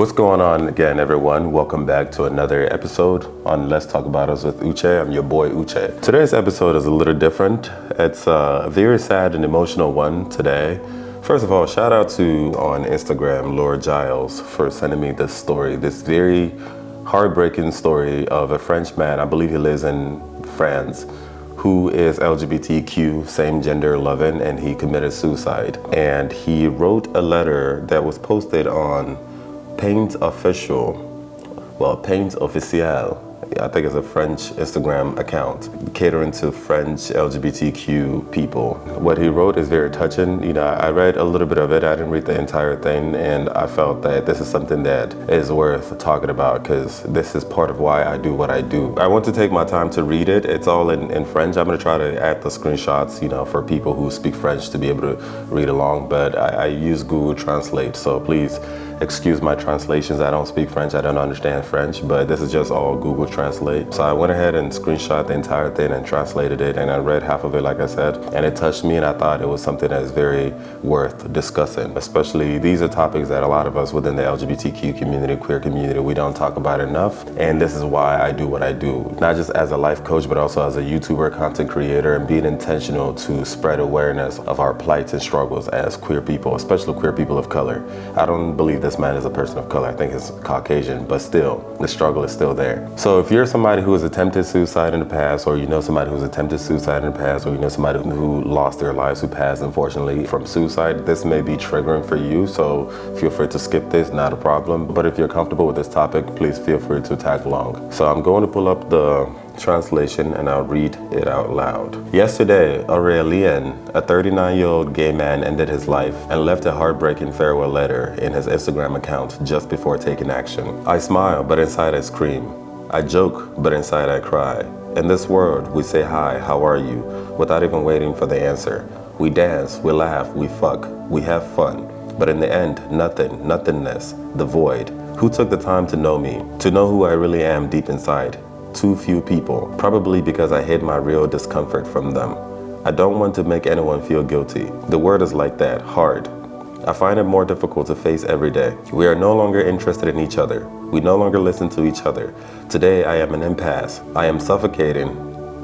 What's going on again, everyone? Welcome back to another episode on Let's Talk About Us with Uche. I'm your boy Uche. Today's episode is a little different. It's a very sad and emotional one today. First of all, shout out to on Instagram, Laura Giles, for sending me this story, this very heartbreaking story of a French man, I believe he lives in France, who is LGBTQ, same gender loving, and he committed suicide. And he wrote a letter that was posted on Paint Official, I think it's a French Instagram account catering to French LGBTQ people. What he wrote is very touching. You know, I read a little bit of it. I didn't read the entire thing, and I felt that this is something that is worth talking about because this is part of why I do what I do. I want to take my time to read it. It's all in French. I'm going to try to add the screenshots, you know, for people who speak French to be able to read along, but I use Google Translate, so please excuse my translations. I don't speak French, I don't understand French, but this is just all Google Translate. So I went ahead and screenshot the entire thing and translated it, and I read half of it, like I said, and it touched me, and I thought it was something that's very worth discussing. Especially, these are topics that a lot of us within the LGBTQ community, queer community, we don't talk about enough, and this is why I do what I do. Not just as a life coach, but also as a YouTuber, content creator, and being intentional to spread awareness of our plights and struggles as queer people, especially queer people of color. I don't believe this man is a person of color. I think he's Caucasian, but still, the struggle is still there. So if you're somebody who has attempted suicide in the past, or you know somebody who's attempted suicide in the past, or you know somebody who lost their lives, who passed unfortunately from suicide, this may be triggering for you, so feel free to skip this, not a problem. But if you're comfortable with this topic, please feel free to tag along. So I'm going to pull up the translation and I'll read it out loud. Yesterday, Aurélien, a 39-year-old gay man, ended his life and left a heartbreaking farewell letter in his Instagram account just before taking action. I smile, but inside I scream. I joke, but inside I cry. In this world, we say hi, how are you, without even waiting for the answer. We dance, we laugh, we fuck, we have fun. But in the end, nothing, nothingness, the void. Who took the time to know me, to know who I really am deep inside? Too few people, probably because I hid my real discomfort from them. I don't want to make anyone feel guilty. The word is like that, hard. I find it more difficult to face every day. We are no longer interested in each other. We no longer listen to each other. Today I am an impasse. I am suffocating.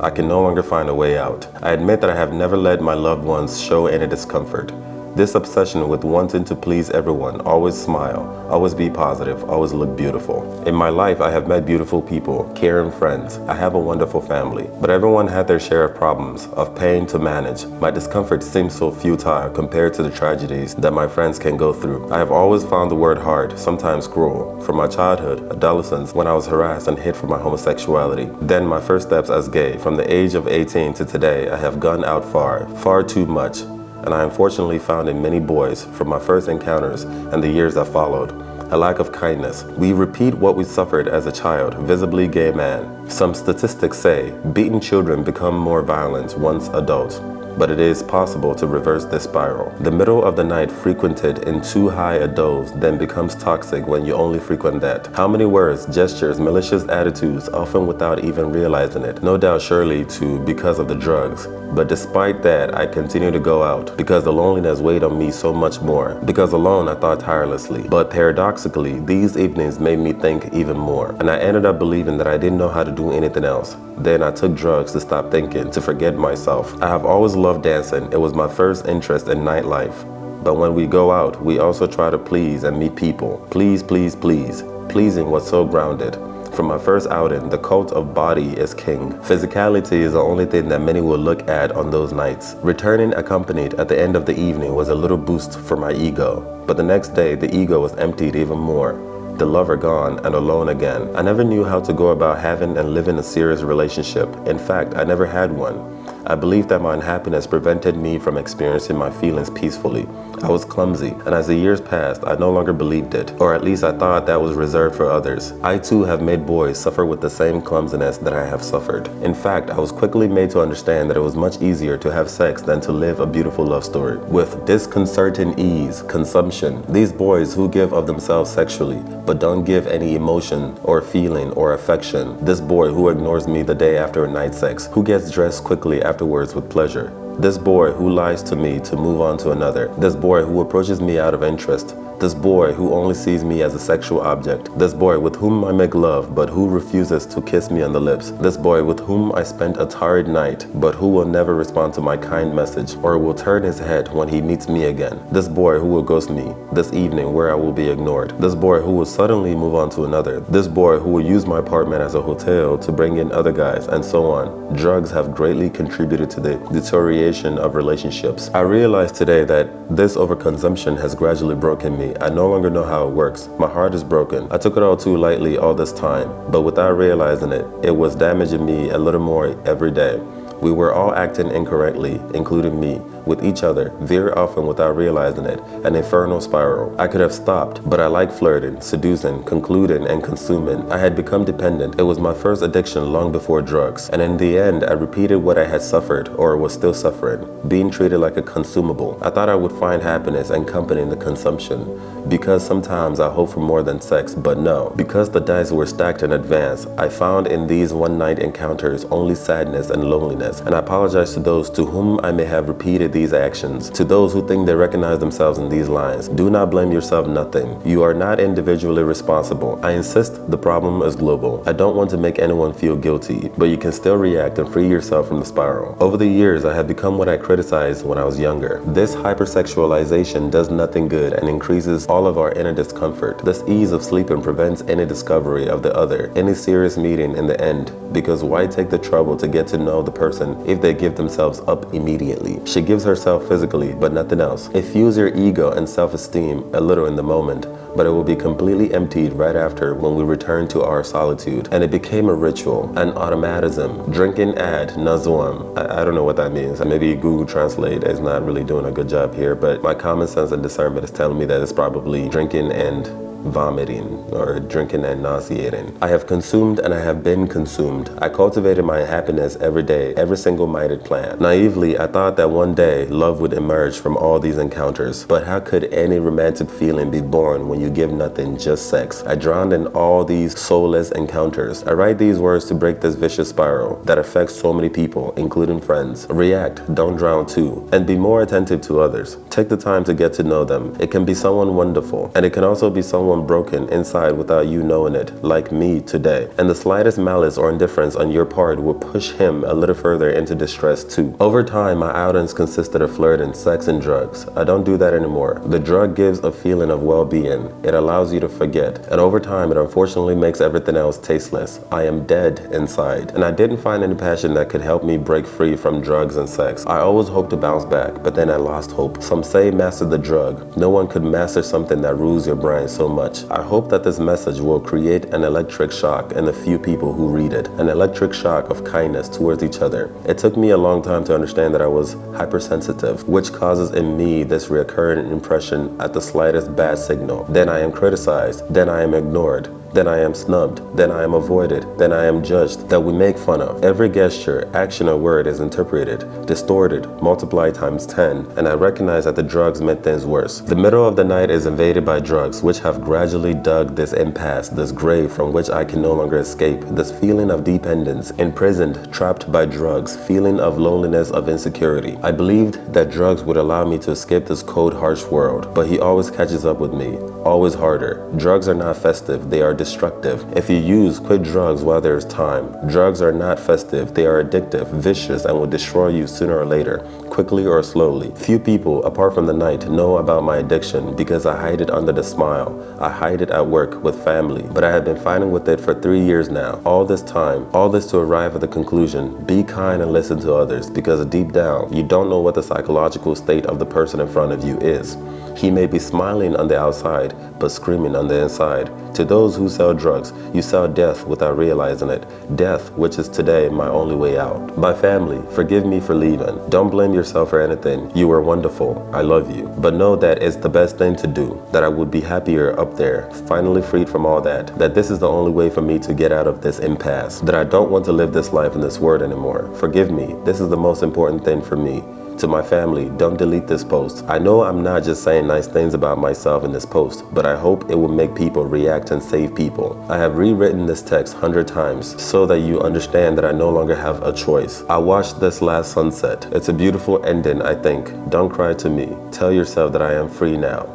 I can no longer find a way out. I admit that I have never let my loved ones show any discomfort. This obsession with wanting to please everyone, always smile, always be positive, always look beautiful. In my life, I have met beautiful people, caring friends. I have a wonderful family, but everyone had their share of problems, of pain to manage. My discomfort seems so futile compared to the tragedies that my friends can go through. I have always found the word hard, sometimes cruel. From my childhood, adolescence, when I was harassed and hit for my homosexuality. Then my first steps as gay. From the age of 18 to today, I have gone out far, far too much. And I unfortunately found in many boys, from my first encounters and the years that followed, a lack of kindness. We repeat what we suffered as a child, visibly gay man. Some statistics say beaten children become more violent once adults, but it is possible to reverse this spiral. The middle of the night frequented in too high a dose then becomes toxic when you only frequent that. How many words, gestures, malicious attitudes, often without even realizing it. No doubt surely too because of the drugs. But despite that, I continue to go out because the loneliness weighed on me so much more. Because alone, I thought tirelessly. But paradoxically, these evenings made me think even more. And I ended up believing that I didn't know how to do anything else. Then I took drugs to stop thinking, to forget myself. I have always loved dancing. It was my first interest in nightlife. But when we go out, we also try to please and meet people. Please, please, please. Pleasing was so grounded. From my first outing, the cult of body is king. Physicality is the only thing that many will look at on those nights. Returning accompanied at the end of the evening was a little boost for my ego. But the next day, the ego was emptied even more. The lover gone and alone again. I never knew how to go about having and living a serious relationship. In fact, I never had one. I believed that my unhappiness prevented me from experiencing my feelings peacefully. I was clumsy, and as the years passed, I no longer believed it, or at least I thought that was reserved for others. I too have made boys suffer with the same clumsiness that I have suffered. In fact, I was quickly made to understand that it was much easier to have sex than to live a beautiful love story. With disconcerting ease, consumption, these boys who give of themselves sexually, but don't give any emotion or feeling or affection. This boy who ignores me the day after a night sex, who gets dressed quickly afterwards with pleasure. This boy who lies to me to move on to another. This boy who approaches me out of interest. This boy who only sees me as a sexual object. This boy with whom I make love but who refuses to kiss me on the lips. This boy with whom I spent a tired night but who will never respond to my kind message or will turn his head when he meets me again. This boy who will ghost me this evening where I will be ignored. This boy who will suddenly move on to another. This boy who will use my apartment as a hotel to bring in other guys, and so on. Drugs have greatly contributed to the deterioration of relationships. I realize today that this overconsumption has gradually broken me. I no longer know how it works. My heart is broken. I took it all too lightly all this time, but without realizing it, it was damaging me a little more every day. We were all acting incorrectly, including me, with each other, very often without realizing it, an infernal spiral. I could have stopped, but I like flirting, seducing, concluding, and consuming. I had become dependent. It was my first addiction long before drugs, and in the end, I repeated what I had suffered, or was still suffering, being treated like a consumable. I thought I would find happiness and company in the consumption, because sometimes I hope for more than sex, but no. Because the dice were stacked in advance, I found in these one-night encounters only sadness and loneliness, and I apologize to those to whom I may have repeated these actions. To those who think they recognize themselves in these lines, do not blame yourself nothing. You are not individually responsible. I insist the problem is global. I don't want to make anyone feel guilty, but you can still react and free yourself from the spiral. Over the years, I have become what I criticized when I was younger. This hypersexualization does nothing good and increases all of our inner discomfort. This ease of sleeping prevents any discovery of the other, any serious meeting in the end, because why take the trouble to get to know the person if they give themselves up immediately? She gives herself physically, but nothing else. It fuels your ego and self-esteem a little in the moment, but it will be completely emptied right after when we return to our solitude. And it became a ritual, an automatism. Drinking ad nauseam. I don't know what that means. Maybe Google Translate is not really doing a good job here, but my common sense and discernment is telling me that it's probably drinking and vomiting, or drinking and nauseating. I have consumed and I have been consumed. I cultivated my happiness every day, every single minded plan. Naively, I thought that one day love would emerge from all these encounters. But how could any romantic feeling be born when you give nothing, just sex? I drowned in all these soulless encounters. I write these words to break this vicious spiral that affects so many people, including friends. React, don't drown too, and be more attentive to others. Take the time to get to know them. It can be someone wonderful, and it can also be someone broken inside without you knowing it, like me today. And the slightest malice or indifference on your part will push him a little further into distress too. Over time, my outings consisted of flirting, sex, and drugs. I don't do that anymore. The drug gives a feeling of well-being. It allows you to forget. And over time, it unfortunately makes everything else tasteless. I am dead inside. And I didn't find any passion that could help me break free from drugs and sex. I always hoped to bounce back, but then I lost hope. Some say master the drug. No one could master something that rules your brain so much. I hope that this message will create an electric shock in the few people who read it, an electric shock of kindness towards each other. It took me a long time to understand that I was hypersensitive, which causes in me this recurrent impression at the slightest bad signal. Then I am criticized, then I am ignored, then I am snubbed, then I am avoided, then I am judged, that we make fun of. Every gesture, action, or word is interpreted, distorted, multiplied times 10, and I recognize that the drugs made things worse. The middle of the night is invaded by drugs, which have gradually dug this impasse, this grave from which I can no longer escape, this feeling of dependence, imprisoned, trapped by drugs, feeling of loneliness, of insecurity. I believed that drugs would allow me to escape this cold, harsh world, but he always catches up with me, always harder. Drugs are not festive, they are destructive. If you use, quit drugs while there is time. Drugs are not festive, they are addictive, vicious, and will destroy you sooner or later, quickly or slowly. Few people, apart from the night, know about my addiction because I hide it under the smile. I hide it at work, with family, but I have been fighting with it for 3 years now. All this time, all this to arrive at the conclusion, be kind and listen to others, because deep down, you don't know what the psychological state of the person in front of you is. He may be smiling on the outside, but screaming on the inside. To those who sell drugs, you sell death without realizing it. Death, which is today my only way out. My family, forgive me for leaving. Don't blame yourself for anything. You were wonderful. I love you. But know that it's the best thing to do. That I would be happier up there, finally freed from all that. That this is the only way for me to get out of this impasse. That I don't want to live this life in this world anymore. Forgive me. This is the most important thing for me. To my family, don't delete this post. I know I'm not just saying nice things about myself in this post, but I hope it will make people react and save people. I have rewritten this text 100 times so that you understand that I no longer have a choice. I watched this last sunset. It's a beautiful ending, I think. Don't cry to me. Tell yourself that I am free now.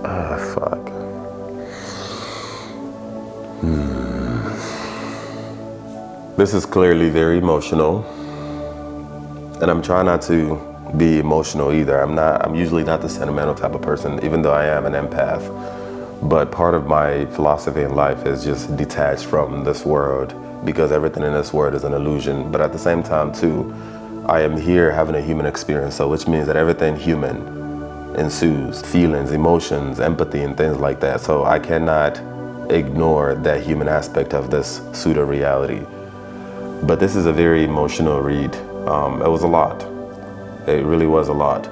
Ah, fuck. This is clearly very emotional, and I'm trying not to be emotional either. I'm usually not the sentimental type of person, even though I am an empath. But part of my philosophy in life is just detached from this world, because everything in this world is an illusion. But at the same time too, I am here having a human experience, so which means that everything human ensues, feelings, emotions, empathy, and things like that. So I cannot ignore that human aspect of this pseudo reality. But this is a very emotional read. It was a lot. It really was a lot.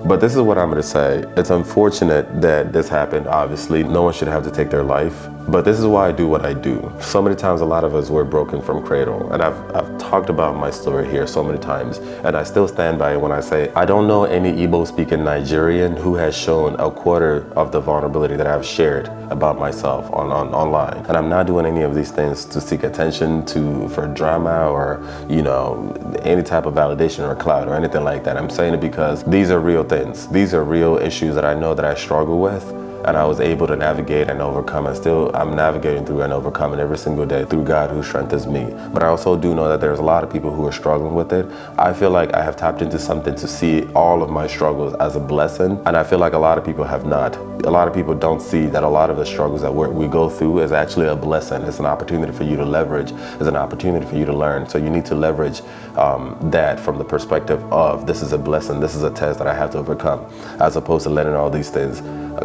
But this is what I'm going to say. It's unfortunate that this happened, obviously. No one should have to take their life. But this is why I do what I do. So many times, a lot of us were broken from cradle. And I've talked about my story here so many times. And I still stand by it when I say, I don't know any Igbo-speaking Nigerian who has shown a quarter of the vulnerability that I've shared about myself online. And I'm not doing any of these things to seek attention, for drama, or, you know, any type of validation or clout or anything like that. I'm saying it because these are real things. These are real issues that I know that I struggle with, and I was able to navigate and overcome, and still I'm navigating through and overcoming every single day through God who strengthens me. But I also do know that there's a lot of people who are struggling with it. I feel like I have tapped into something to see all of my struggles as a blessing, and I feel like a lot of people have not. A lot of people don't see that a lot of the struggles that we go through is actually a blessing. It's an opportunity for you to leverage. It's an opportunity for you to learn. So you need to leverage that from the perspective of, this is a blessing, this is a test that I have to overcome, as opposed to letting all these things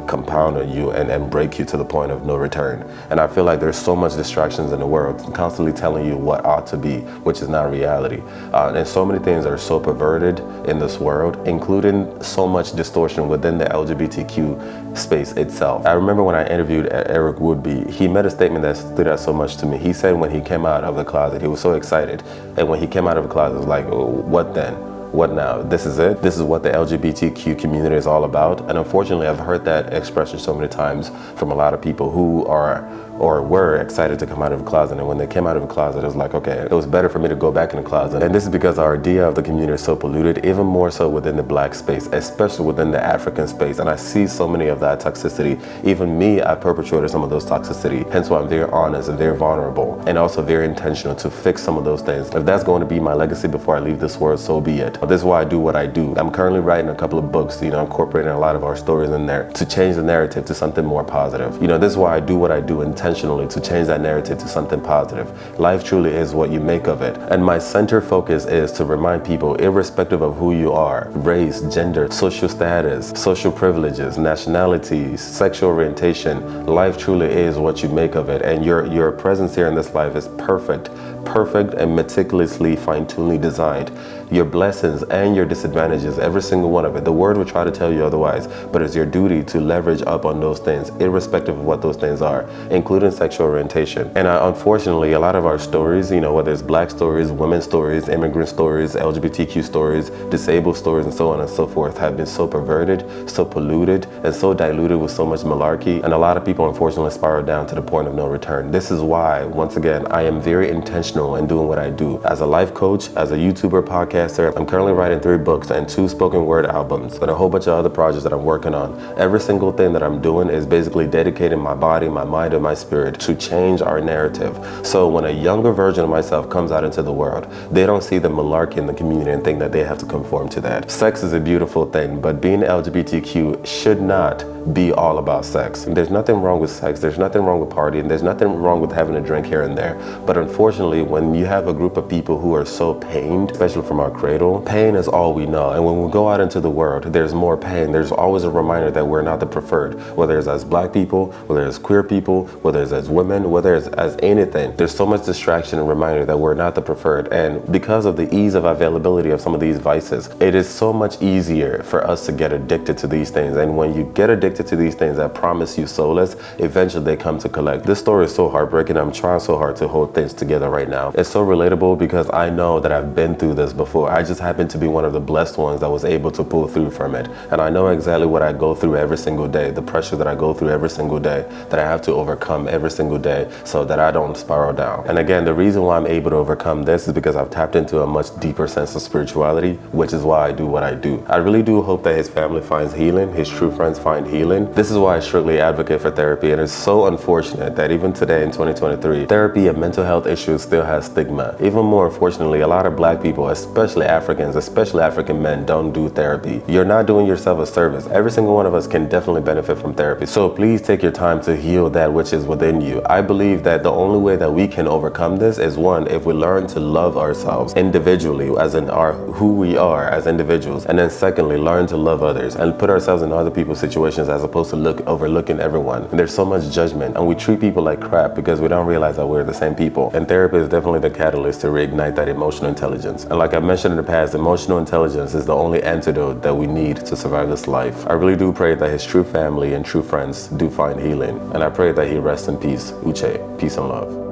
compound on you and break you to the point of no return. And I feel like there's so much distractions in the world constantly telling you what ought to be, which is not reality. And so many things are so perverted in this world, including so much distortion within the LGBTQ space itself. I remember when I interviewed Eric Woodby, he made a statement that stood out so much to me. He said when he came out of the closet, he was so excited. And when he came out of the closet, it was like, oh, what then? What now? This is it? This is what the LGBTQ community is all about? And unfortunately, I've heard that expression so many times from a lot of people who are or were excited to come out of the closet. And when they came out of the closet, it was like, okay, it was better for me to go back in the closet. And this is because our idea of the community is so polluted, even more so within the Black space, especially within the African space. And I see so many of that toxicity. Even me, I perpetrated some of those toxicity. Hence why I'm very honest and very vulnerable, and also very intentional to fix some of those things. If that's going to be my legacy before I leave this world, so be it. But this is why I do what I do. I'm currently writing a couple of books, incorporating a lot of our stories in there to change the narrative to something more positive. This is why I do what I do intentionally, to change that narrative to something positive. Life truly is what you make of it. And my center focus is to remind people, irrespective of who you are, race, gender, social status, social privileges, nationalities, sexual orientation, life truly is what you make of it. And your presence here in this life is perfect and meticulously fine-tunedly designed. Your blessings and your disadvantages, every single one of it. The word will try to tell you otherwise, but it's your duty to leverage up on those things, irrespective of what those things are, including sexual orientation. And unfortunately, a lot of our stories, whether it's Black stories, women's stories, immigrant stories, LGBTQ stories, disabled stories, and so on and so forth, have been so perverted, so polluted, and so diluted with so much malarkey. And a lot of people, unfortunately, spiral down to the point of no return. This is why, once again, I am very intentional in doing what I do. As a life coach, as a YouTuber, podcaster, I'm currently writing 3 books and 2 spoken word albums and a whole bunch of other projects that I'm working on. Every single thing that I'm doing is basically dedicating my body, my mind, and my spirit to change our narrative. So when a younger version of myself comes out into the world, they don't see the malarkey in the community and think that they have to conform to that. Sex is a beautiful thing, but being LGBTQ should not be all about sex. There's nothing wrong with sex, there's nothing wrong with partying, there's nothing wrong with having a drink here and there. But unfortunately, when you have a group of people who are so pained, especially from our our cradle, pain is all we know. And when we go out into the world, there's more pain. There's always a reminder that we're not the preferred, whether it's as black people, whether it's queer people, whether it's as women, whether it's as anything. There's so much distraction and reminder that we're not the preferred. And because of the ease of availability of some of these vices, it is so much easier for us to get addicted to these things. And when you get addicted to these things that promise you solace, eventually they come to collect. This story is so heartbreaking. I'm trying so hard to hold things together right now. It's so relatable because I know that I've been through this before. I just happen to be one of the blessed ones that was able to pull through from it. And I know exactly what I go through every single day, the pressure that I go through every single day, that I have to overcome every single day so that I don't spiral down. And again, the reason why I'm able to overcome this is because I've tapped into a much deeper sense of spirituality, which is why I do what I do. I really do hope that his family finds healing, his true friends find healing. This is why I strictly advocate for therapy, and it's so unfortunate that even today in 2023, therapy and mental health issues still has stigma. Even more unfortunately, a lot of black people, especially Africans, especially African men, don't do therapy. You're not doing yourself a service. Every single one of us can definitely benefit from therapy. So please take your time to heal that which is within you. I believe that the only way that we can overcome this is, one, if we learn to love ourselves individually, as in who we are as individuals, and then secondly, learn to love others and put ourselves in other people's situations as opposed to overlooking everyone. And there's so much judgment, and we treat people like crap because we don't realize that we're the same people. And therapy is definitely the catalyst to reignite that emotional intelligence. And like I mentioned in the past, emotional intelligence is the only antidote that we need to survive this life. I really do pray that his true family and true friends do find healing, and I pray that he rests in peace. Uche, peace and love.